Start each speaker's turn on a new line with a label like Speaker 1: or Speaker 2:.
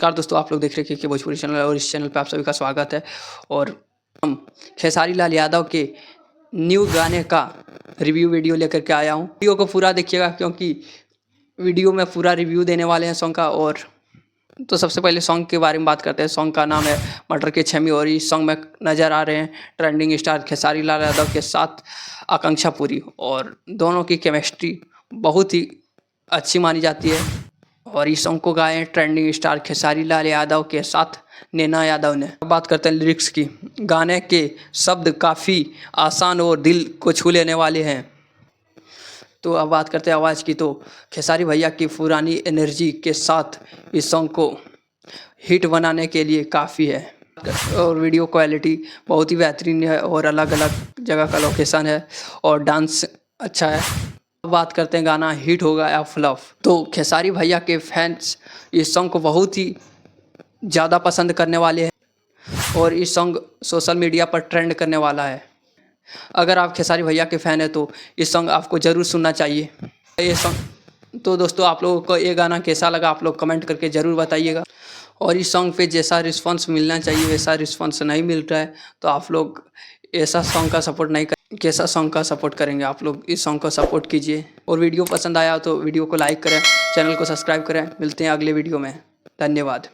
Speaker 1: नमस्कार दोस्तों, आप लोग देख रहे हैं कि भोजपुरी चैनल और इस चैनल पे आप सभी का स्वागत है। और हम खेसारी लाल यादव के न्यू गाने का रिव्यू वीडियो लेकर के आया हूँ। वीडियो को पूरा देखिएगा क्योंकि वीडियो में पूरा रिव्यू देने वाले हैं सॉन्ग का। और तो सबसे पहले सॉन्ग के बारे में बात करते हैं। सॉन्ग का नाम है मटर के छमी और इस सॉन्ग में नज़र आ रहे हैं ट्रेंडिंग स्टार खेसारी लाल यादव के साथ आकांक्षा पुरी, और दोनों की केमिस्ट्री बहुत ही अच्छी मानी जाती है। और इस सॉन्ग को गाए हैं ट्रेंडिंग स्टार खेसारी लाल यादव के साथ नैना यादव ने। अब बात करते हैं लिरिक्स की। गाने के शब्द काफ़ी आसान और दिल को छू लेने वाले हैं। तो अब बात करते हैं आवाज़ की। तो खेसारी भैया की पुरानी एनर्जी के साथ इस सॉन्ग को हिट बनाने के लिए काफ़ी है। और वीडियो क्वालिटी बहुत ही बेहतरीन है और अलग अलग जगह का लोकेशन है और डांस अच्छा है। अब बात करते हैं गाना हिट होगा या फ्लॉप। तो खेसारी भैया के फैंस इस सॉन्ग को बहुत ही ज़्यादा पसंद करने वाले हैं और इस सॉन्ग सोशल मीडिया पर ट्रेंड करने वाला है। अगर आप खेसारी भैया के फ़ैन हैं तो इस सॉन्ग आपको ज़रूर सुनना चाहिए। ये सॉन्ग तो दोस्तों, आप लोगों को ये गाना कैसा लगा आप लोग कमेंट करके ज़रूर बताइएगा। और इस सॉन्ग पे जैसा रिस्पांस मिलना चाहिए वैसा रिस्पांस नहीं मिल रहा है, तो आप लोग ऐसा सॉन्ग का सपोर्ट नहीं कर कैसा सॉन्ग का सपोर्ट करेंगे। आप लोग इस सॉन्ग को सपोर्ट कीजिए और वीडियो पसंद आया तो वीडियो को लाइक करें, चैनल को सब्सक्राइब करें। मिलते हैं अगले वीडियो में। धन्यवाद।